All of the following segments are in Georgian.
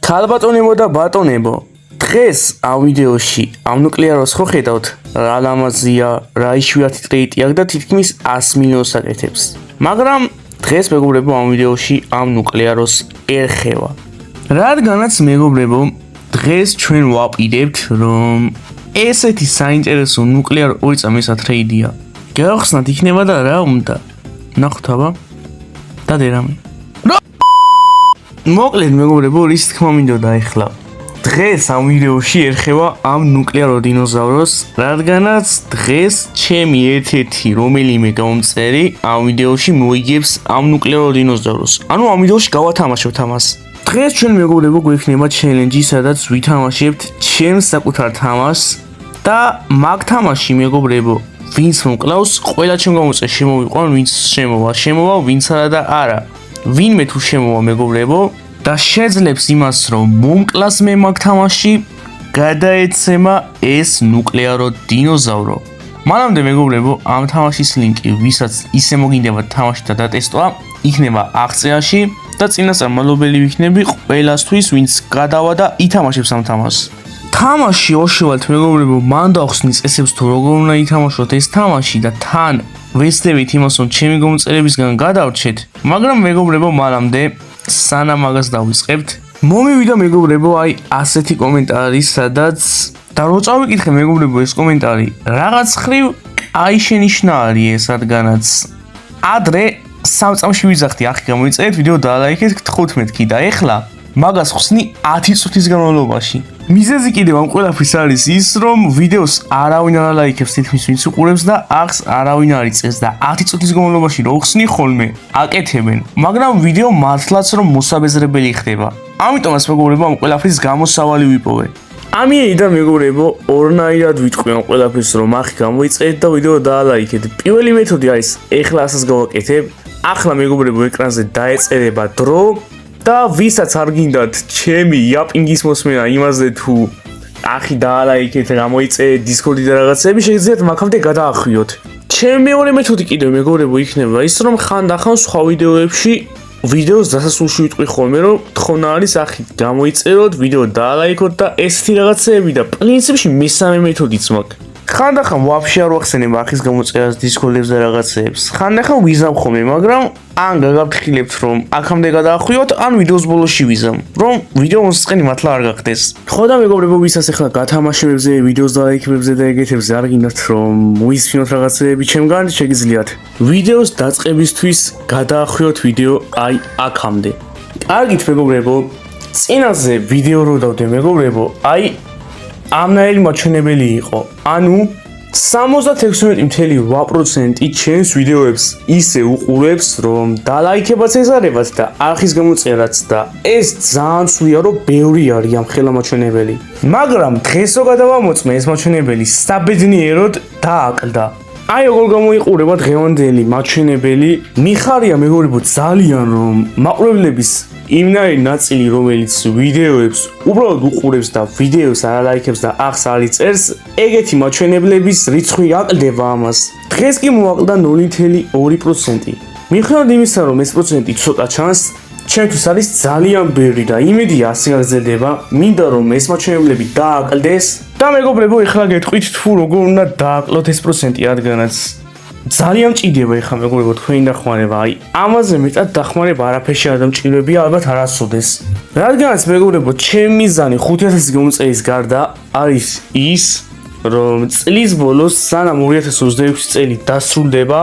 ქალბატონებო და ბატონებო, დღეს ამ ვიდეოში ამ ნუკლეაროს ხო ხედავთ, რა ლამაზია, რა იშვიათი ტყეიტი აქვს და თითქმის 100 მილიონს აკეთებს. მაგრამ დღეს მეგობრებო ამ ვიდეოში ამ ნუკლეაროს ერხევა. რადგანაც მეგობრებო, დღეს ჩვენ ვაპირებთ, რომ ესეთი საინტერესო ნუკლეარ 2.3 რეიდია. გახსნათ იქნება და რა უნდა. ნახოთ აბა. დადე რამე. მოკლედ მეგობრებო, რის თქმა მინდოდა ახლა. დღეს ამ ვიდეოში ერხევა ამ ნუკლეარო დინოზავროს, რადგანაც დღეს ჩემი ერთ-ერთი რომელიმე გამომწერი ამ ვიდეოში მოიგებს ამ ნუკლეარო დინოზავროს. ანუ ამ ვიდეოში გავათამაშებთ ამას. დღეს ჩვენ მეგობრებო გვექნება ჩელენჯი, სადაც ვითამაშებთ ჩემს საკუთარ თამაშს და მაგ თამაში მეგობრებო, ვინც მოკლავს, ყველა ჩემ გამომწერს შემოვიყვან, ვინც შემოვა, ვინც არა და არა. ვინმე თუ შემოვა მეგობრებო და შეძლებს იმას, რომ მომკლას მე მაგ თამაში, გადაეცემა ეს ნუკლეარო დინოზავრო. მანამდე მეგობრებო, ამ თამაშის ლინკი, ვისაც ისე მოგინდება თამაში და დატესტვა, იქნება აღწერაში და წინასწარ მალობელი ვიქნები ყველასთვის, ვინც გადავა და ითამაშებს ამ თამაშს. თამაში ოშივალთ მეგობრებო, მან დავხსნი წესებს თუ როგორ უნდა ითამაშოთ ეს თამაში და თან ვეცდებით იმას, რომ ჩემი გამომწერებისგან გადავრჩეთ, მაგრამ მეგობრებო, მანამდე სანამ მაგას დავიწყებთ, მომივიდა მეგობრებო, აი ასეთი კომენტარი, სადაც და რო წავიკითხე მეგობრებო ეს კომენტარი, რაღაც ხრივ აი შენიშნა არის ეს, რადგანაც ადრე 3 წამში ვიძახდი, ახი გამოიწერეთ ვიდეო და ლაიქეთ 15-კი და ეხლა მაგას ხსნი 10 წუთის განმავლობაში. მიზეზი კიდევ ამ ყველაფრის არის ის, რომ ვიდეოს არავინ არ ლაიქებს თითქმის ვინც უყურებს და ახს არავინ არ იწყებს და 10 წუთის განმავლობაში რო ხსნი ხოლმე აკეთებენ, მაგრამ ვიდეო მართლაც რომ მოსაბეზრებელი ხდება. ამიტომაც მეგობრებო, ამ ყველაფრის გამოსავალი ვიპოვე. ამიერიდან მეგობრებო, ორნაირად ვიტყვი ამ ყველაფრის, რომ ახი გამოიწერეთ და ვიდეო დაალაიქეთ. პირველი მეთოდი არის, ეხლა ასას გავაკეთებ. ახლა მეგობრებო, ეკრანზე დაეწერება დრო და ვისაც არ გინდათ ჩემი იაპინგის მოსმენა იმაზე თუ ახი დაალაიქეთ, გამოიწერეთ დისკორდი და რაღაცები, შეგიძლიათ მაგამდე გადაახვიოთ. ჩემი მეორე მეთოდი კიდევ მეგობრებო იქნება ის, რომ ხანდახან სხვა ვიდეოებში ვიდეოს დასასრულში ვიტყვი ხოლმე, რომ თხოვნა არის ახი გამოიწეროთ, ვიდეო დაალაიქოთ და ესეთი რაღაცები და პრინციპში მესამე მეთოდიც მაქვს. ხანდახან ვაფშე არ ვახსენებ ახის გამოწერას დისკორდებს და რაღაცებს. ხანდახან ვიზამ ხოლმე, მაგრამ ან გაგაფრთხილებთ, რომ აქამდე გადაახვიოთ, ან ვიდეოს ბოლოში ვიზამ, რომ ვიდეო მოსწყენი მართლა არ გახდეს. ხო და მეგობრებო, ვისაც ახლა გათამაშებებზე, ვიდეოს დალაიქებებზე და ეგეთებზე არ გინდათ, რომ მოისმინოთ რაღაცები ჩემგან, შეგიძლიათ ვიდეოს დაწყებისთვის გადაახვიოთ ვიდეო აი აქამდე. კარგით მეგობრებო, წინაზე ვიდეო რო დავდე მეგობრებო, აი ამნაირი მაჩვენებელი იყო. ანუ 76.8% ჩემს ვიდეოებს ისე უყურებს, რომ დალაიქებაც ეზარებათ და არხის გამოწერაც და ეს ძალიან სულია, რომ ბევრი არის ამ ხელა მაჩვენებელი. მაგრამ დღეს რო გადავამოწმე ეს მაჩვენებელი საბედნიეროდ დააკლდა. აი როგორ გამოიყურება დღევანდელი მაჩვენებელი. მიხარია მეგობრებო ძალიან, რომ მაყურებლების იმნაირი ნაწილი, რომელიც ვიდეოებს უბრალოდ უყურებს და ვიდეოს არ ლაიქებს და ახს არ იწერს, ეგეთი მაჩვენებლების რიცხვი აკლდება ამას. დღეს კი მოაკლდა 0.2%. მიუხედავად იმისა, რომ ეს პროცენტი ცოტა ჩანს, ჩემთვის არის ძალიან ბევრი და იმედია ასე გაგრძელდება. მინდა რომ ეს მაჩვენებლები დააკლდეს და მეგობრებო, ეხლა გეტყვით თუ როგორ უნდა დააკლოთ ეს პროცენტი, რადგანაც ძალიან მჭირდება ეხლა მეგობრებო თქვენი დახმარება. აი ამაზე მეტად დახმარება არაფერში არ დამჭირებია, ალბათ არასოდეს. რადგანაც მეგობრებო, ჩემი მიზანი 5000 გამომწერის გარდა არის ის, რომ წლის ბოლოს სანამ 2026 წელი დასრულდება,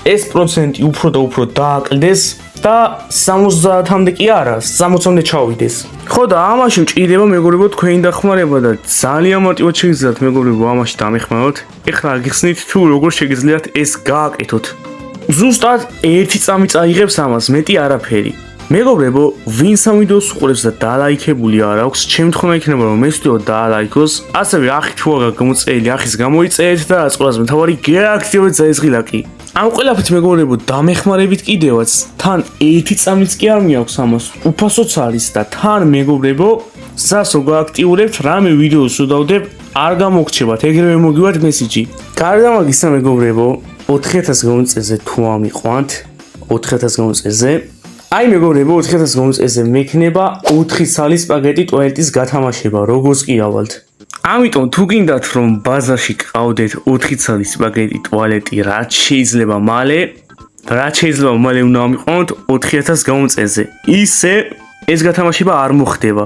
ეს პროცენტი უფრო და უფრო დააკლდეს და 70-მდე კი არა, 60-მდე ჩავიდეს. ხო და ამაში მჭირდება მეგობრებო თქვენი დახმარება და ძალიან მარტივად შეგიძლიათ მეგობრებო ამაში დამეხმაროთ. ეხლა გიხსნით თუ როგორ შეგიძლიათ ეს გააკეთოთ. ზუსტად 1 წამი წაიღებს ამას, მეტი არაფერი. მეგობრებო, ვინც ამ ვიდეოს უყურებს და დალაიქებული არ აქვს, ჩემი თქმა იქნება რომ ეს ვიდეო დაალაიქოს, ასევე ახით თუ აღარ გამოწერილი ახის გამოიწერეთ და რაც ყველაზე მთავარი გააქტივეთ ზაისღილაკი. ამ ყველაფრით მეგობრებო დამეხმარებით კიდევაც თან 1 წამიც კი არ მიაქვს ამას, უფასოც არის და თან მეგობრებო, სას რო გააქტიურებთ, რამე ვიდეოს რო დავდებ, არ გამოგრჩებათ, ეგრევე მოგივართ მესიჯი. გარდა მაგისა მეგობრებო, 4000 გამომწერზე თუ ამიყვანთ, 4000 გამომწერზე აი მეგობრებო 4000 გონწეზე მექნება 4 ცალი სპაგეტი ტუალეტის გათამაშება, როგორც კი ავალთ. ამიტომ თუ გინდათ რომ ბაზარში გყავდეთ 4 ცალი სპაგეტი ტუალეტი, რაც შეიძლება მალე უნდა ამიყვანოთ 4000 გონწეზე. ისე ეს გათამაშება არ მოხდება.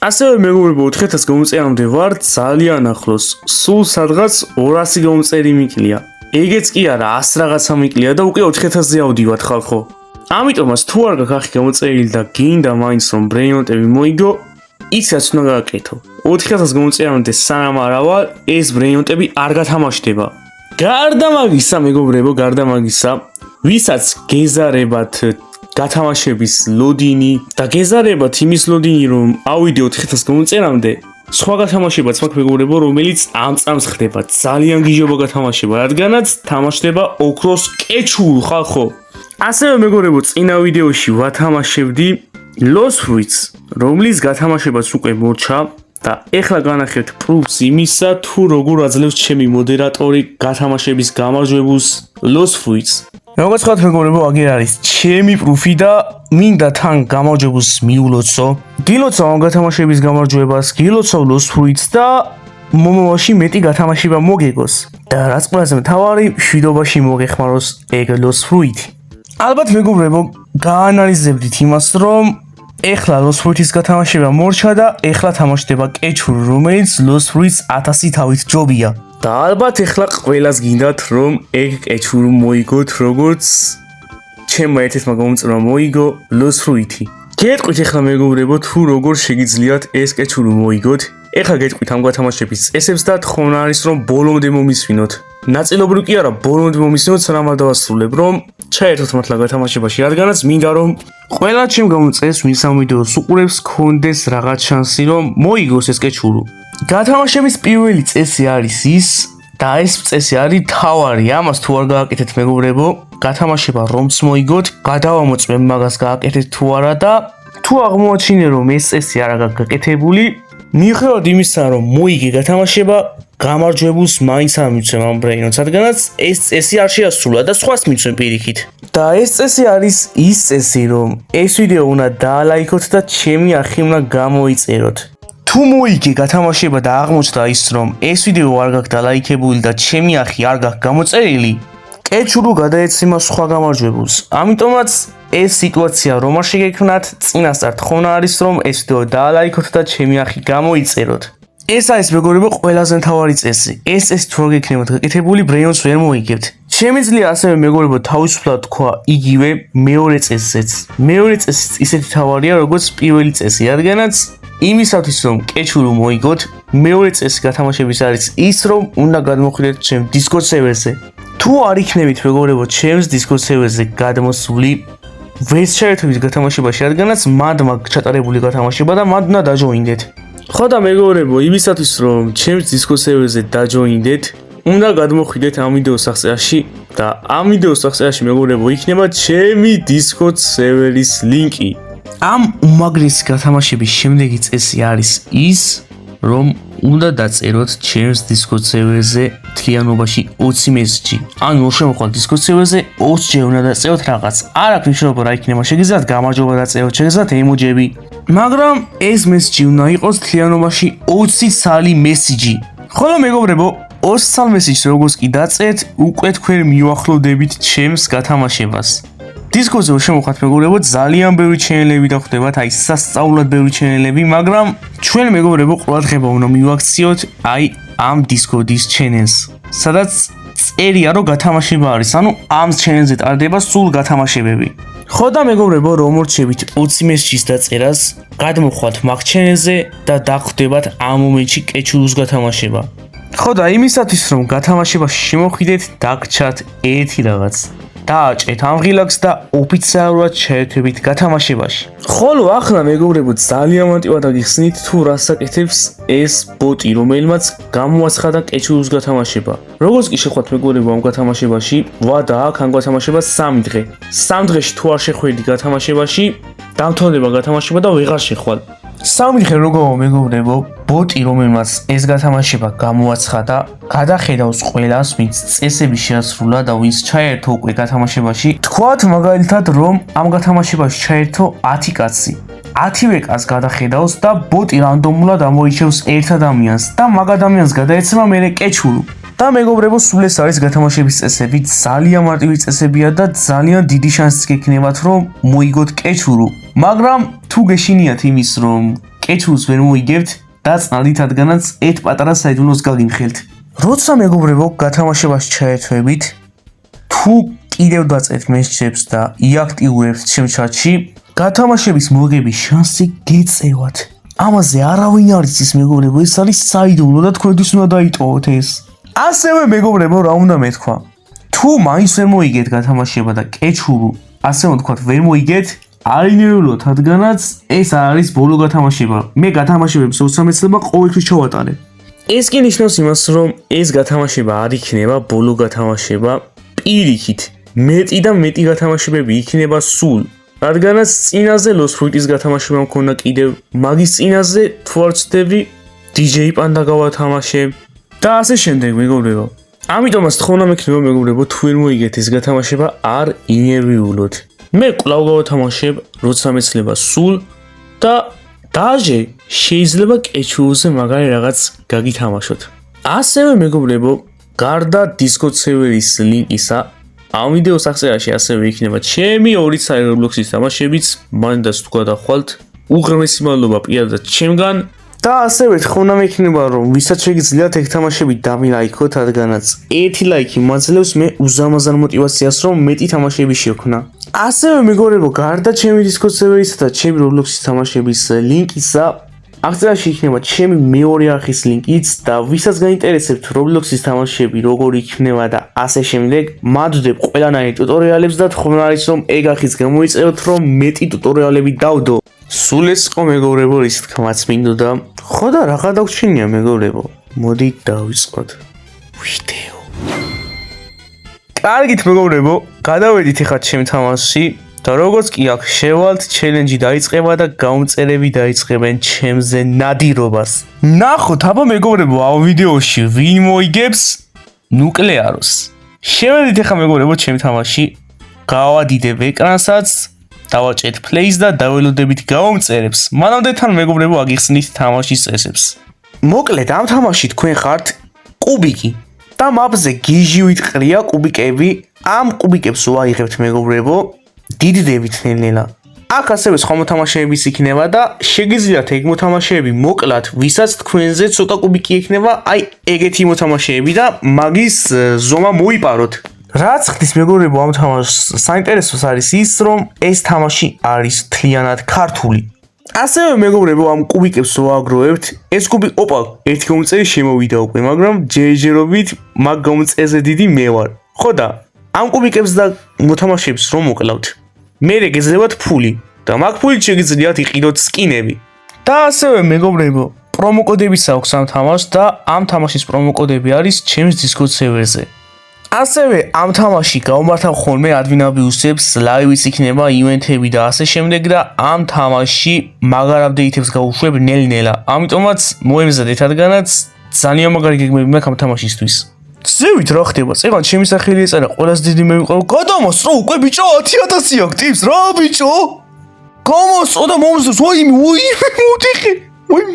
ასევე მეგობრებო 4000 გონწეამდე ვარ ძალიან ახლოს. სულ სადღაც 200 გონწერი მიკლია. ეგეც კი არა 100 რაღაცა მიკლია და უკვე 4000-ზე ავდივართ ხალხო. ამიტომაც თუ არ გაქვს ახი გამოწერილი და გინდა მაინც რომ ბრეინოტები მოიგო, იცაც უნდა გააკეთო. 4000 გამოწერამდე სანამ არავარ, ეს ბრეინოტები არ გათამაშდება. გარდა მაგისა, მეგობრებო, ვისაც გეზარებათ გათამაშების ლოდინი და გეზარებათ იმის ლოდინი, რომ ავიდე 4000 გამოწერამდე, სხვა გათამაშებაც მაქვს მეგობრებო, რომელიც ამ წამს ხდება. ძალიან გიჟობა გათამაშება, რადგანაც თამაშდება ოქროს კეჩულ ხალხო. ასევე მეგობრებო, წინა ვიდეოში ვათამაშებდი Lost Fruits, რომლის გათამაშებაც უკვე მორჩა და ეხლა განახებთ პრუფს იმისა, თუ როგორ აძლევს ჩემი მოდერატორი გათამაშების გამარჯვებულს Lost Fruits. როგორც ხოთ მეგობრებო, აგერ არის ჩემი პრუფი და მინდა თან გამარჯვებულს მიულოცო. გილოცავ ამ გათამაშების გამარჯვებას, გილოცავ Lost Fruits და მომავალში მეტი გათამაშება მოგეგოს. და რაც ყველაზე მთავარი, მშვიდობაში მოგეხმაროს ეგ Lost Fruit. ალბათ მეგობრებო, გაანალიზებდით იმას, რომ ეხლა Lost Fruits გათამაშება მორჩა და ეხლა თამაშდება კეჩური, რომელიც Lost Fruits 1000 თავით ჯობია. და ალბათ ეხლა ყველას გინდათ, რომ ეგ კეჩური მოიგოთ, როგორც ჩემმა ერთ-ერთმა გამომწერმა მოიგო Lost Fruits. გეტყვით ეხლა მეგობრებო, თუ როგორ შეგიძლიათ ეს კეჩური მოიგოთ. ეხლა გეტყვით ამ გათამაშების წესებს და თხოვნა არის, რომ ბოლომდე მომისვინოთ. ნაწილობრივ კი არა, ბოლომდე მომისვინოთ, სანამ არ დავასრულებ, რომ ჩაერთოთ მართლა გათამაშებაში, რადგანაც მინდა რომ ყველა ჩემ გამოწეს, ვინც ამ ვიდეოს უყურებს, გქონდეს რაღაც შანსი, რომ მოიგოს ეს კეჩური. გათამაშების პირველი წესი არის ის და ეს წესი არის თავარი. ამას თუ არ გააკეთეთ მეგობრებო, გათამაშება რომც მოიგოთ, გადავამოწმებ მაგას გააკეთეთ თუ არა და თუ აღმოაჩინე რომ ეს წესი არ აქვს გაკეთებული, მიუხედავად იმისა, რომ მოიგე გათამაშება, გამარჯვებულს მაინც არ მიცემ ამ ბრეინოტს, რადგანაც ეს წესი არ შეასრულა და სხვას მიცემ პირიქით. და ეს წესი არის ის წესი, რომ ეს ვიდეო უნდა დაალაიქოთ და ჩემი არხი უნდა გამოიწეროთ. თუ მოიგე გათამაშება და აღმოჩნდა ის, რომ ეს ვიდეო არ გაქვს დალაიქებული და ჩემი არხი არ გაქვს გამოწერილი, კეჩური გადაეცემა სხვა გამარჯვებულს. ამიტომაც ეს სიტუაცია რომ არ შეგექმნათ, წინასწარ თხოვნა არის, რომ ეს ვიდეო დაალაიქოთ და ჩემი არხი გამოიწეროთ. ეს არის მეგობრებო ყველაზე მთავარი წესი. ეს წესი თუ არ გექნებათ გაკეთებული, ბრეინოტს ვერ მოიგებთ. შემიძლია ასევე მეგობრებო თავისუფლად თქვა იგივე მეორე წესზეც. მეორე წესიც ისეთი მთავარია, როგორც პირველი წესი, რადგანაც იმისათვის რომ კეჩური მოიგოთ, მეორე წესი გათამაშების არის ის, რომ უნდა გადმოხვიდეთ ჩემ Discord server-ზე. თუ არ იქნებით მეგობრებო ჩემს Discord server-ზე გადმოსული, ვერც ჩაერთვით გათამაშებაში, რადგანაც მანდ მაქვს ჩატარებული გათამაშება და მანდ უნდა დაჯოინდეთ. ხო და მეგობრებო, იმისათვის რომ ჩემს Discord server-ზე დაჯოინდეთ, უნდა გადმოხვიდეთ ამ ვიდეოს აღწერაში და ამ ვიდეოს აღწერაში მეგობრებო იქნება ჩემი Discord server-ის ლინკი. ამ უმაგრესი გათამაშების შემდეგი წესი არის ის, რომ უნდა დაწეროთ ჩემს Discord server-ზე თლიანობაში 20 მესიჯი. ანუ შემოხვალ Discord server-ზე 20-ჯერ უნდა დაწეროთ რაღაც. არ აქვს მნიშვნელობა რა იქნება, შეგიძლიათ გამარჯობა დაწეროთ, შეგიძლიათ ემოჯები. მაგრამ ეს მესიჯი უნდა იყოს თლიანობაში 20 ცალი მესიჯი. ხოლო მეგობრებო, 20 ცალ მესიჯს როგორც კი დაწერთ, უკვე თქვენ მიუახლოვდებით ჩემს გათამაშებას. Discord-ზე შემოხვალთ მეგობრებო, ძალიან ბევრი ჩენელები დახვდებათ, აი სასწაულად ბევრი ჩენელები, მაგრამ ჩვენ მეგობრებო ყურადღება უნდა მივაქციოთ აი ამ Discord-ის ჩენელს, სადაც წერია რომ გათამაშება არის, ანუ ამ ჩენელზე ტარდება სულ გათამაშებები. ხო და მეგობრებო, რომ მორჩებით 20 მესიჯის დაწერას, გადმოხვალთ მაგ ჩენელზე და დახვდებათ ამ მომენტში კეჩურის გათამაშება. ხო და იმისათვის რომ გათამაშებაში შემოხვიდეთ, დაგჭათ ერთი რაღაც. დააჭრეთ ამ ღილაკს და ოფიციალურად შეერთებით გათამაშებაში. ხოლო ახლა მეგობრებო ძალიან მარტივად გიხსნით თუ რას აკეთებს ეს ბოტი, რომელმაც გამოაცხადა კეჩურის გათამაშება. როგორც კი შეხვდეთ მეგობრებო ამ გათამაშებაში, ვადა აქვს ამ გათამაშებას 3 დღე. 3 დღეში თუ არ შეხვედი გათამაშებაში, დამთავრდება გათამაშება და ვეღარ შეხვალ. სამიხე როგორ მეგობრებო, ბოტი რომელმაც ეს გათამაშება გამოაცხადა, გადახედავს ყველას, ვინც წესები შეასრულა და ვინც ჩაერთო უკვე გათამაშებაში. თქვათ მაგალითად, რომ ამ გათამაშებაში ჩაერთო 10 კაცი. 10-ვე კაცს გადახედავს და ბოტი რანდომულად ამოიჩევს ერთ ადამიანს და მაგ ადამიანს გადაეცემა მერე კეჩურუ. და მეგობრებო, სულ ეს არის გათამაშების წესები, ძალიან მარტივი წესებია და ძალიან დიდი შანსი გექნებათ, რომ მოიგოთ კეჩურუ. მაგრამ თუ გეშინიათ იმის, რომ კეჩურუს ვერ მოიგებთ, დაწნალით, რადგანაც ერთ პატარა საიდუმლოს გაგიმხელთ. როცა მეგობრებო, გათამაშებას ჩაერთვებით, თუ კიდევ დაწერთ მესიჯებს და იაქტიურებთ ჩემ ჩატში, გათამაშების მოგების შანსი გეწევათ. ამაზე არავინ არ იცის მეგობრებო, ეს არის საიდუმლო და თქვენთვის უნდა დაიტოვოთ ეს. ასევე მეგობრებო, რა უნდა მეთქვა? თუ მაინც ვერ მოიგეთ გათამაშება და კეჩურუ, ასე ვთქვათ, ვერ მოიგეთ, არინერვულოთ, რადგანაც ეს არის ბოლო გათამაშება. მე გათამაშებებს 20 წლება ყოველთვის ჩავატარებ. ეს კი ნიშნავს იმას, რომ ეს გათამაშება არ იქნება ბოლო გათამაშება, პირიქით. მეტი და მეტი გათამაშებები იქნება სულ. რადგანაც წინაზე Lost Fruit-ის გათამაშება მქონდა კიდევ, მაგის წინაზე თუ არ ვცდები, DJ Panda გავათამაშებ და ასე შემდეგ მეგობრებო. ამიტომაც თხოვნა მექნება მეგობრებო, თუ ვერ მოიგეთ ეს გათამაშება, არ ინერვიულოთ. მე კვლავ გავათამაშებ, როცა მეცლება სულ და დაჟე შეიძლება კეჩურუზე მაგარი რაღაც გაგითამაშოთ. ასევე მეგობრებო, გარდა Discord server-ის ლინკისა, ამ ვიდეოს აღწერაში ასევე იქნება ჩემი 2 წელი Roblox-ის თამაშებიც, მანდაც თუ გადახვალთ, უღრმესი მადლობა პირადად ჩემგან. და ასევე თხოვნა მექნება, რომ ვისაც შეგიძლიათ ეგ თამაშები დამილაიქოთ, რადგანაც 1 ლაიქი მაძლევს მე უზამაზარ мотивაციას, რომ მეტი თამაშები შევქნა. ასევე მეგობრებო, გარდა ჩემი Discord server-ისა და ჩემი Roblox-ის თამაშების ლინკისა, აღწერაში იქნება ჩემი მეორე არხის ლინკიც და ვისაც გაინტერესებთ Roblox-ის თამაშები, როგორ იქნება და ასე შემდეგ, მადლობ ყველანაირ ტუტორიალებს და თხოვნა არის, რომ ეგ არხიც გამოიწეროთ, რომ მეტი ტუტორიალები დავდო. სულ ეს იყო მეგობრებო, რის თქმაც მინდოდა. ხო და რაღა დაგვრჩენია მეგობრებო. მოდით დავიწყოთ ვიდეო. კარგით მეგობრებო, გადავედით ახლა ჩემ თამაშში და როგორც კი აქ შევალთ, ჩელენჯი დაიწყება და გამომწერები დაიწყებენ ჩემზე ნადირობას. ნახოთ აბა მეგობრებო, ამ ვიდეოში ვინ მოიგებს ნუკლეაროს. შევედით ახლა მეგობრებო ჩემ თამაშში, გავადიდებ ეკრანსაც, დავაჭერთ plays და დაველოდებით გამომწერებს. მანამდე თან მეგობრებო აგიხსნით თამაშის წესებს. მოკლედ ამ თამაში თქვენ ხართ კუბიკი და მაპზე გიჟივით ყრია კუბიკები. ამ კუბიკებს ვაიღებთ მეგობრებო, დიდდებით ნელ-ნელა. აქ ასევე სხვა მოთამაშეებიც იქნება და შეგიძლიათ ეგ მოთამაშეები მოკლათ, ვისაც თქვენზე ცოტა კუბიკი ექნება, აი ეგეთი მოთამაშეები და მაგის ზომა მოიპაროთ. რაც ხდის მეგობრებო ამ თამაშს საინტერესოს არის ის, რომ ეს თამაში არის თლიანად ქართული. ასევე მეგობრებო ამ კუბიკებს ვააგროვებთ. ეს კუბი ოპა, ერთი გამომწერი შემოვიდა უკვე, მაგრამ ჯერჯერობით მაგ გამომწერზე დიდი მე ვარ. ხო და ამ კუბიკებს და მოთამაშეებს რომ მოკლავთ. მერე გეძლებათ ფული და მაგ ფულით შეგიძლიათ იყიდოთ სკინები. და ასევე მეგობრებო, პრომოკოდებიც აქვს ამ თამაშს და ამ თამაშის პრომოკოდები არის ჩემს Discord server-ზე. ასევე ამ თამაში გავმართავ ხოლმე ადმინაბიუსებს, ლაივიც იქნება, ივენთები და ასე შემდეგ და ამ თამაში მაგარ აპდეიტებს გავუშვებ ნელ-ნელა. ამიტომაც მოემზადეთ, რადგანაც ძალიან მაგარი გეგმები მაქვს ამ თამაშისთვის. ზევით რა ხდება? წეგან ჩემი სახელი ეწერა, ყველას დიდი მე ვიყავ. გადამოსწრო უკვე ბიჭო 10,000 აქვს ტიპს რა ბიჭო? გამოსწრო და მომზადოს, ვაიმე,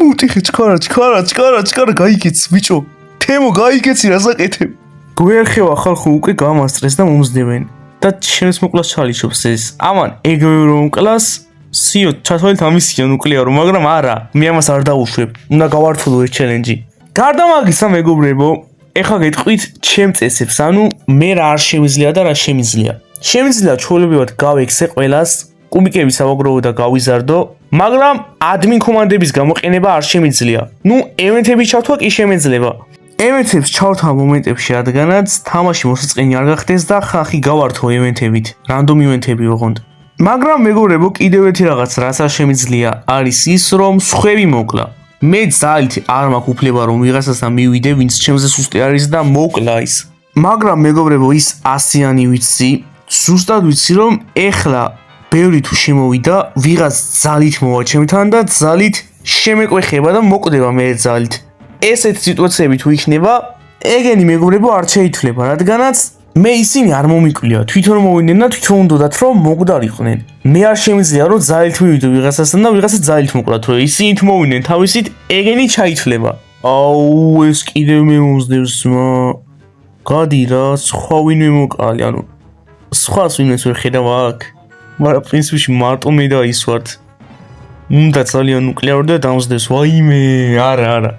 მოვტიხე, ჩქარა, გაიგეც ბიჭო. თემო გაიგეცი რა საკეთებ? გვერხევა ხალხო უკვე გამასწრეს და მომზდებენ და ჩემს მოკლას ჩალიჩობს ეს. ამან ეგრევე რომ კლას სიო ჩათვალეთ ამისია ნუკლეარო, მაგრამ არა, მე ამას არ დავუშვებ. უნდა გავართულო ეს ჩელენჯი. გარდა მაგისა მეგობრებო, ეხლა გეტყვით ჩემ წესებს, ანუ მე რა არ შემიძლია და რა შემიძლია. შემიძლია ჩვეულებრივად გავექსე ყველას, კუბიკები სავაგროვო და გავიზარდო, მაგრამ ადმინ კომანდების გამოყენება არ შემიძლია. ნუ ევენთები ჩავთვა კი შემეძლება. ევენთებს ჩავთავ მომენტებში, რადგანაც თამაში მოსაწყენი არ გახდეს და ხალხი გავართო ევენთებით, რანდომ ევენთები ოღონდ. მაგრამ მეგობრებო, კიდევ ერთი რაღაც, რაც არ შემიძლია, არის ის, რომ სხვები მოკლა. მე ძალით არ მაქვს უფლება, რომ ვიღაცასთან მივიდე, ვინც ჩემზე სუსტი არის და მოკლა ის. მაგრამ მეგობრებო, ის 100-იანი ვიცი, ზუსტად ვიცი, რომ ეხლა ბევრი თუ შემოვიდა, ვიღაც ძალით მოვა ჩემთან და ძალით შემეკვეხება და მოკვდება მე ძალით. ესეთ სიტუაციები თუ იქნება, ეგენი მეგობრებო არ შეითვლება, რადგანაც მე ისინი არ მომიკვლია, თვითონ მოვიდნენ და თვითონ უნდათ რომ მოკვდარიყვნენ. მე არ შემიძლია რომ ძალით მივიდო ვიღაცასთან და ვიღაცა ძალით მოკვდათ, რომ ისინი თუ მოვიდნენ თავისით, ეგენი ჩაითვლება. აუ, ეს კიდევ მე მომსდევს მა. გადი რა, სხვა ვინმე მოკალი, ანუ სხვას ვინმეს ვერ ხედავ აქ. მაგრამ პრინციპში მარტო მე დაისვართ. უნდა ძალიან ნუკლეარი და დამსდევს, ვაიმე, არა.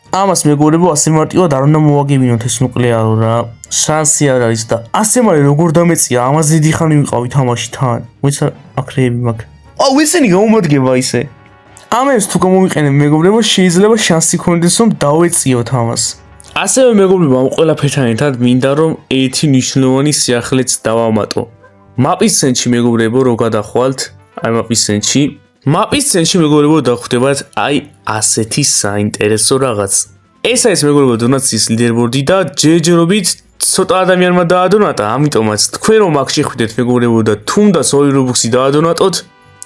ამას მეგობრებო ასე მარტივად არ უნდა მოვაგებინოთ ეს ნუკლეარო რა. შანსი არ არის და ასე მალე როგორ დამეწია, ამაზე დიდი ხანი ვიყავი თამაში თან. მოიცა აკრეები მაგ. აუ, ესენი გაუმადგება ისე. ამას თუ გამოვიყენებ მეგობრებო, შეიძლება შანსი გქონდეს რომ დავეწიოთ ამას. ასევე მეგობრებო, ამ ყველაფერთან ერთად მინდა რომ ერთი მნიშვნელოვანი სიახლეც დავამატო. მაპის ცენტრში მეგობრებო, რო გადახვალთ, აი მაპის ცენტრში. მაპის ცენტრში მეგობრებო დახვდებათ აი ასეთი საინტერესო რაღაც. ეს არის მეგობრებო დონაციის ლიდერბორდი და ჯერჯერობით ცოტა ადამიანმა დაადონატა, ამიტომაც თქვენ რომ აქ შეხვიდეთ მეგობრებო და თუნდაც 2 რობუქსი დაადონატოთ,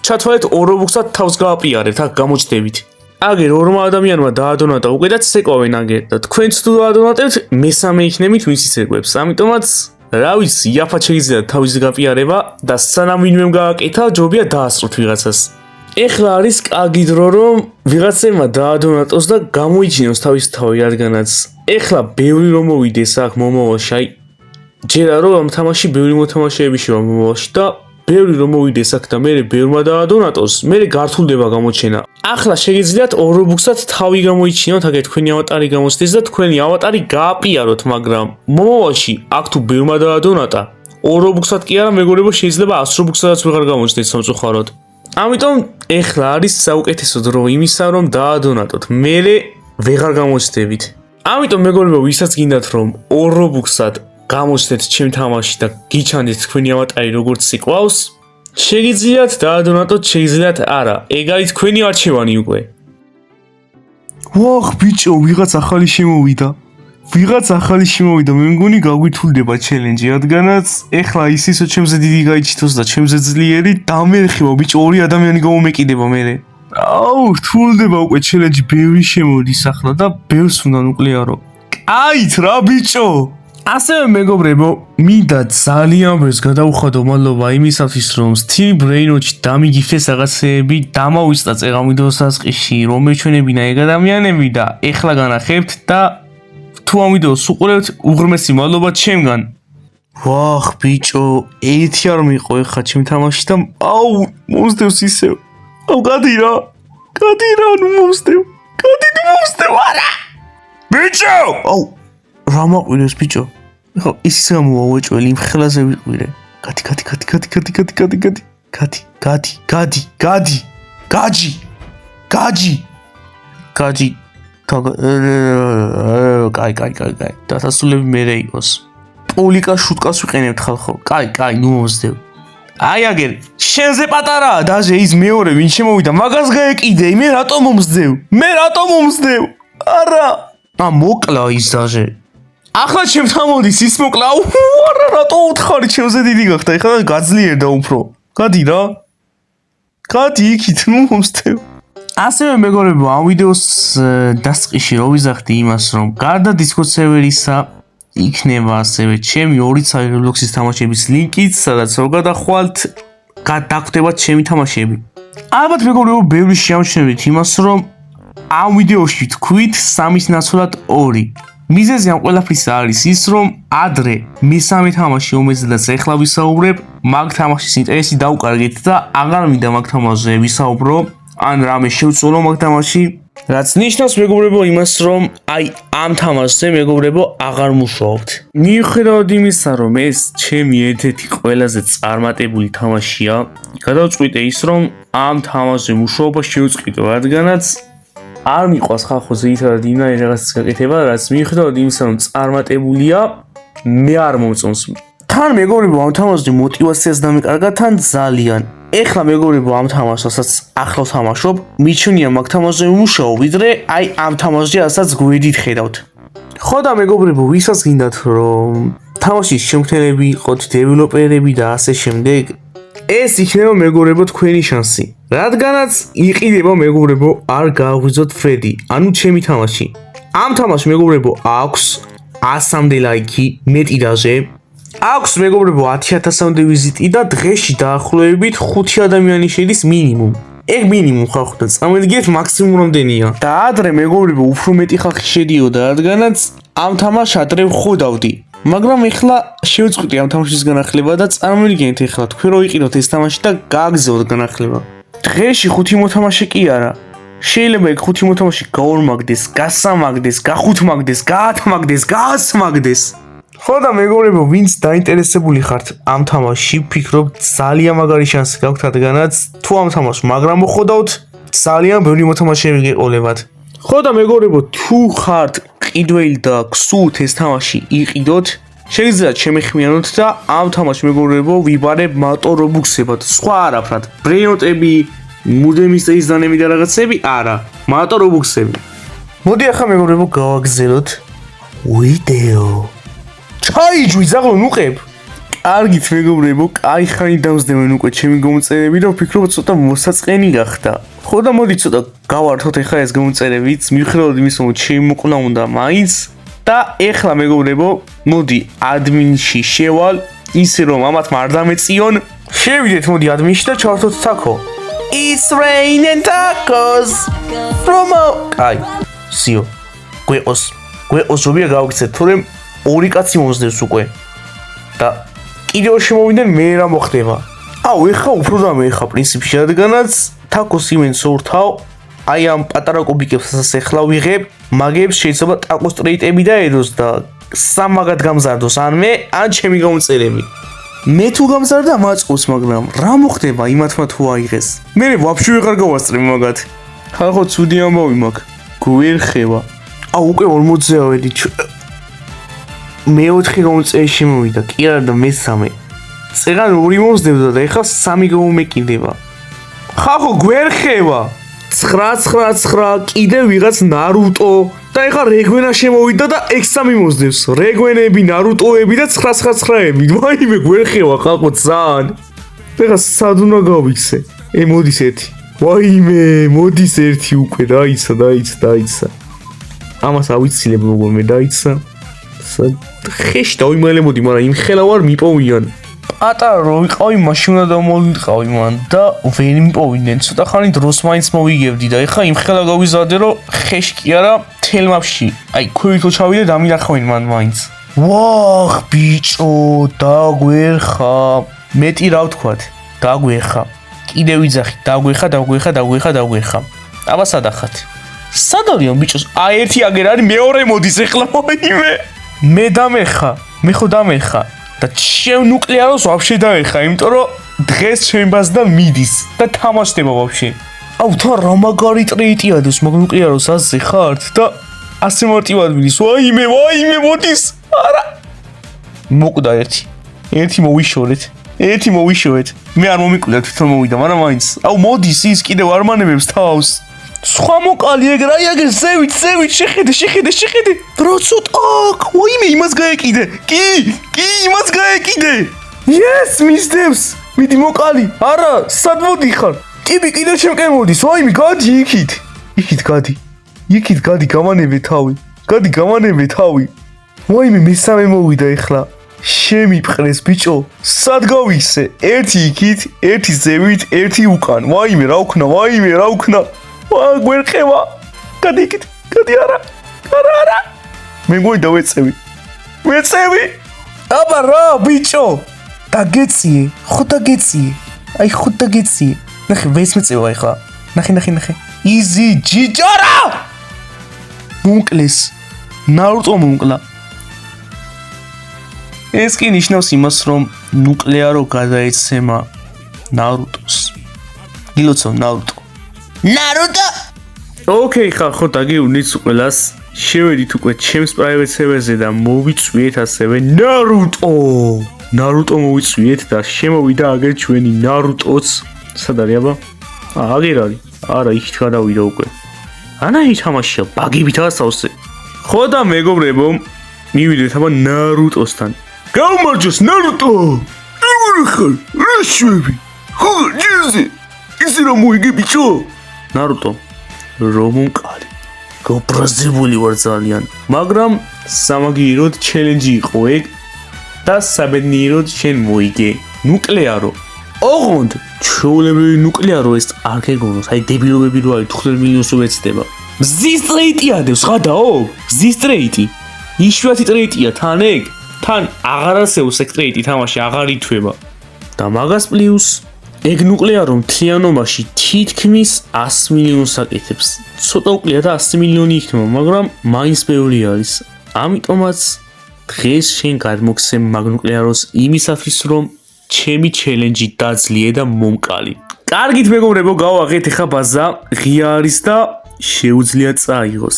ჩათვალეთ 2 რობუქსად თავს გააპიარეთ, აქ გამოჩდებით. აგერ 2 ადამიანმა დაადონატა უკვე და ცეკვავენ აგერ და თქვენც თუ დაადონატებთ, მესამე იქნებით ვინც იცეკვებს. ამიტომაც რა ვიცი, იაფად შეგიძლიათ თავის გაპიარება და სანამ ვინმემ გააკეთა, ჯობია დაასწროთ ვიღაცას. ეხლა არის კარგი დრო რომ ვიღაცებმა დაადონატოს და გამოიჩინოს თავის თავი, რადგანაც ეხლა ბევრი რომ მოვიდეს აქ მომავალში, აი ჯერა რომ ამ თამაში ბევრი მოთამაშეები შევა მომავალში და ბევრი რომ მოვიდეს აქ და მე ბევრმა დაადონატოს, მე გართულდება გამოჩენა. ახლა შეგიძლიათ 2 რობუქსად თავი გამოიჩინოთ, აგერ თქვენი ავატარი გამოსდეს და თქვენი ავატარი გააპიაროთ, მაგრამ მომავალში აქ თუ ბევრმა დაადონატა, 2 რობუქსად კი არა მეგობრებო, შეიძლება 100 რობუქსადაც ვეღარ გამოჩნდეს სამწუხაროდ. ამიტომ ეხლა არის საუკეთესო დრო იმისა რომ დაადონატოთ, მე ვეღარ გამოჩნდებით. ამიტომ მეგობრებო, ვისაც გინდათ რომ 2 რობუქსად გამოჩნდეთ ჩემ თამაში და გიჩანდეთ თქვენი ავატარი როგორც სიყვავს, შეგიძლიათ დაადონატოთ, შეგიძლიათ არა. ეგ არის თქვენი არჩევანი უკვე. ვახ ბიჭო, ვიღაც ახალი შემოვიდა. მე მგონი გაგვithulდება ჩელენჯი, რადგანაც ეხლა ისისო ჩემზე დიდი გაიჩითოს და ჩემზე ძლიერი დამერხება ბიჭო, 2 ადამიანი გამომეკიდება მე. აუ, რთულდება უკვე ჩელენჯი, ბევრი შემოდის ახლა და ბევრს უნდა ნუკლეარო. კაით რა ბიჭო. ასევე მეგობრებო, მინდა ძალიან ბევრს გადავუხადო მადლობა იმისათვის რომ Steel Brain-ში დამიგიფეს რაღაცეები, დამავიწყდა წეღავ ვიდეოს ასყიში, რომ მეჩვენებინა ეგ ადამიანები და ეხლა განახებთ და თუ ამ ვიდეოს უყურებთ, უღრმესი მადლობა ჩემგან. ვახ ბიჭო, ერთი არ მიყო ეხლა ჩემ თამაში და აუ, მომსდევს ისევ. აუ, გადი რა, ნუ მომსდევ, არა. ბიჭო! აუ, რა მაყვირეს ბიჭო? ეხლა ისიც გამოვაუეჭველი, იმ ხელაზე ვიყვირე. გადი. კაი. დასასრულები მერე იყოს. პოლიკა შუტკას ვიყენებთ ხალხო. კაი, ნუ მომსდევ. აი აგერ, შენზე პატარაა დაჟე ის მეორე ვინ შემოვიდა, მაგას გაეკიდე, მე რატომ მომსდევ? არა. მოკლა ის დაჟე. ახლა ჩემთან მოდის ის მოკლა. არა, რატო უთხარი ჩემზე დიდი გახდა, ეხლა გაძლიერდა უფრო. გადი რა. გადი იქით, ნუ მომსდევ. ასევე მეგობრებო, ამ ვიდეოს დასყიში რო ვიზახდი იმას, რომ გარდა Discord სერვერისა იქნება ასევე ჩემი 2 წელი Roblox-ის თამაშების ლინკიც, სადაც რო გადახვალთ, გადაგხვდებათ ჩემი თამაშები. ალბათ მეგობრებო, ბევრი შეამჩნევით იმას, რომ ამ ვიდეოში თქვით 3-ის ნაცვლად 2. მიზეზი ამ ყველაფრისა არის ის, რომ ადრე მესამე თამაში, რომელზედაც ეხლა ვისაუბრებ, მაგ თამაშის ინტერესი დავუკარგეთ და აღარ მინდა მაგ თამაშზე ვისაუბრო. ან რამე შევწოლო მაგ თამაში, რაც ნიშნავს მეგობრებო იმას, რომ აი ამ თამაშზე მეგობრებო აღარ მუშაობთ. მიუხედავად იმისა, რომ ეს ჩემი ერთ-ერთი ყველაზე წარმატებული თამაშია, გადავწყვიტე ის, რომ ამ თამაშზე მუშაობა შევწყვიტო, რადგანაც არ მიყვას ხალხო ზეითადად იმნაირი რაღაცას გაკეთება, რაც მიუხედავად იმისა, რომ წარმატებულია, მე არ მომწონს. თან მეგობრებო ამ თამაშზე мотивაციას დამეკარგა თან ძალიან. ეხლა მეგობრებო ამ თამაშსაც ახლა ვთამაშობ, მიჩვენია მაგ თამაშზე ვიმუშაო, ვიდრე აი ამ თამაშზე რასაც გვერდით ხედავთ. ხო და მეგობრებო, ვისაც გინდათ რომ თამაშის შემქმნელები იყოთ, დეველოპერები და ასე შემდეგ, ეს იქნება მეგობრებო თქვენი შანსი. რადგანაც იყიდება მეგობრებო არ გააღვიძოთ ფრედი ანუ ჩემი თამაში ამ თამაშს მეგობრებო აქვს 100-მდე ლაიქი მეტი დაჟე აქვს მეგობრებო 10,000-მდე ვიზიტი და დღეში დაახლოებით 5 ადამიანი შედის მინიმუმ ეგ მინიმუმ ხალხო და წამოდგეთ მაქსიმუმ რამდენია და ადრე მეგობრებო უფრო მეტი ხალხი შედიოდა რადგანაც ამ თამაშს ადრე ვხოდავდი მაგრამ ეხლა შევწყვიტე ამ თამაშის განახლება და წარმოვიდგინეთ ეხლა თქვენ რო იყიდოთ ეს თამაში და გააგზავნოთ განახლება დღეში 5 მოთამაშე კი არა შეიძლება ეგ 5 მოთამაშე გაორმაგდეს, გასამაგდეს, გახუთმაგდეს, გაათმაგდეს, გაასმაგდეს. ხო და მეგობრებო, ვინც დაინტერესებული ხართ ამ თამაშში, ვფიქრობ ძალიან მაგარი შანსი გაქვთ, რადგანაც თუ ამ თამაშს მაგრამ მოხოდავთ, ძალიან ბევრი მოთამაშეები გეყოლებათ. ხო და მეგობრებო, თუ ხართ ყიდველი და გსურთ ეს თამაში იყიდოთ, შეგიძლიათ შემეხმიანოთ და ამ თამაშს მეგობრებო ვიბარებ მარტო რობუქსებად, სხვა არაფრად. ბრეინოტები მუდემის ზანები და რაღაცები არა, მარტო რობუქსები. მოდი ახლა მეგობრებო გავაგზავნოთ ვიდეო. ჩაიჯვი ზაღლო ნუყებ. კარგით მეგობრებო, კაი ხანი დამსდევენ უკვე ჩემი გამოწერები და ვფიქრობ ცოტა მოსაწყენი გახდა. ხო და მოდი ცოტა გავართოთ ახლა ეს გამოწერებიც, მიუხედავად იმისა, რომ ჩემი მოკლა უნდა მაინც და ახლა მეგობრებო, მოდი ადმინში შევალ, ისე რომ ამათმა არ დამეწიონ. შევიდეთ მოდი ადმინში და ჩავართოთ თაქო. It's raining tacos from Ai, სიო. გვეყოს რობია გავიქცეთ, თორემ ორი კაცი მოსდევს უკვე. და კიდევ შემოვიდნენ მე რა მოხდება. აუ, ეხა უფრო და მე ხა პრინციპში, რადგანაც თაკოს იმენს ვორთავ, აი ამ პატარა კუბიკებს ახლა ვიღებ, მაგებს შეიძლება ტაკოს ტრეიტები დაედოს და სამაგად გამზარდოს ან მე, ან ჩემი გამოწერები. მე თუ გამზარდა მაწყობს, მაგრამ რა მოხდება იმათმა თუ აიღეს? მე ვაფშე ვეღარ გავასწრებ მაგათ. ხალხო, ცუდი ამბავი მაქვს. გვერხება. აუ, უკვე 40-ზე ავედი. მე-4 გამოწერი შემოვიდა, კი არა და მე-3. წეგან 2 მომსდებდა და ეხლა 3 გამომეკიდება. ხალხო, გვერხება. 999 კიდე ვიღაც ნარუტო და ეხლა რეგვენა შემოვიდა და X3 მოსდევს. რეგვენები, ნარუტოები და 999-ები. ვაიმე გვერხება ხალხო ძალიან. ეხლა სად უნდა გავიქცე? მოდის ერთი. ვაიმე, მოდის ერთი უკვე დაიცა. ამას ავიცილებ როგორ მე დაიცა. ხეში დავიმალე მოდი, მაგრამ იმ ხელა ვარ მიპოვიან. პატარა რო ვიყავი, მაშინ უნდა დავმოვიყავი მან და ვერ მიპოვიდნენ. ცოტა ხანი დროს მაინც მოვიგებდი და ეხლა იმ ხელა გავიზარდე, რომ ხეში კი არა, თელმაფში. აი, ქვევით ჩავიდე და მიდახავენ მან მაინც. ვახ, ბიჭო, დაგვერხა. მეტი რა ვთქვათ? დაგვერხა. კიდე ვიძახი, დაგვერხა. აბა სადახათ? სად არიან ბიჭოს? აი, ერთი აგერ არის, მეორე მოდის ეხლა მოიმე. მე დამეხა, მე ხო დამეხა. და ჩემ ნუკლეაროს ვაფშე დაეხა, იმიტომ რომ დღეს ჩემ ბაზდან მიდის და თამაშდება ვაფშე. აუ, თან რა მაგარი ტრეიტია დოს მაგ ნუკლეაროს ასე ხართ და ასე მარტივად მიდის. ვაიმე, მოდის. არა. მოკვდა ერთი მოვიშორეთ. მე არ მომიკვდა თვითონ მოვიდა, მაგრამ მაინც. აუ, მოდის ის კიდევ არმანებებს თავს. სხვა მოკალი ეგრე ზევით შეხედე რა ცოტა აქ ვაიმე იმას გაეკიდე კი იმას გაეკიდე yes მისდევს მიდი მოკალი არა სად მოდი ხარ ტიპი კიდე შემკენ მოდის ვაიმე გადი იქით გადი გამანებე თავი ვაიმე მესამე მოვიდა ეხლა შემიპყრეს ბიჭო სად გავიქცე ერთი იქით ერთი ზევით ერთი უკან ვაიმე რა ვქნა გვერხება გადი არა მე გვინდა ვეწევი აბა რა ბიჭო დაგეციე აი ხო დაგეციე ნახე ვეს მეწევა ახლა ნახე იზი ჯიჯარა მომკლეს ნარუტო მომკლა ეს კი ნიშნავს იმას რომ ნუკლეარო გადაეცემა ნარუტოს გილოცავ ნარუტო ოკეი ხალხო დაგივნით ყველას შევედით უკვე ჩემს პრაივეტ სერვერზე და მოვიწვიეთ ასევე ნარუტო მოვიწვიეთ და შემოვიდა აგერ ჩვენი ნარუტოც სად არის აბა აგერ არის არა იქით გადავიდა უკვე ანაი თამაშია ბაგებით ასავსე ხო და მეგობრებო მივიდეთ აბა ნარუტოსთან გავმარჯოს ნარუტო როგორ ხარ რა შვები ხო ჯერზე ის იცი რა მოიგე ბიჭო? ნარუტო რომ მომყარი. გობრაზებული ვარ ძალიან, მაგრამ სამაგიეროდ ჩელენჯი იყო ეგ და საბედნიეროდ შენ მოიგე. ნუკლეარო. ოღონდ ჩვეულებრივი ნუკლეარო ეს არ გეგონოს, აი დებილობები რო არის 15 მილიონს უეცდება. მზის ტრეიტი ადევს ხადაო? მზის ტრეიტი. იშვიათი ტრეიტია თან ეგ. თან აღარ არსებობს ეგ ტრეიტი თამაში აღარ ითვება. და მაგას პლუს ეგ ნუკლეარო მთლიანობაში თითქმის 100 მილიონს აკეთებს. ცოტა უკლია და 100 მილიონი იქნება, მაგრამ მაინც ბევრი არის. ამიტომაც დღეს შენ გადმოგცემ მაგ ნუკლეაროს იმისათვის, რომ ჩემი ჩელენჯი დაძლიე და მომკალი. კარგით მეგობრებო, გავაღეთ ეხა ბაზა, ღია არის და შეუძლია წაიღოს.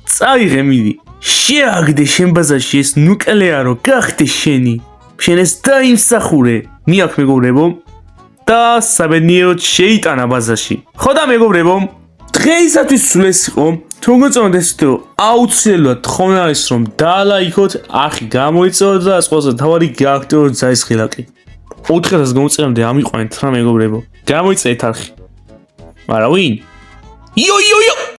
წაიღე მიდი. შეაგდე შენ ბაზაში ეს ნუკლეარო, გახდე შენი. შენ ეს დაიმსახურე. მიაქ მეგობრებო. და საბედნიეროდ შეიტანა ბაზაში. ხო და მეგობრებო, დღეისათვის სულ ეს იყო. თუ გეწონათ ეს ვიდეო, აუცილებლად თხოვნ არის რომ დაალაიქოთ, არხი გამოიწევოთ და ყველაზე თავარი გააქტიუროთ ზაის ღილაკი. 4000 გამოწევამდე ამიყვანეთ რა მეგობრებო. გამოიწევთ არხი. მაგრამ ვინ? იო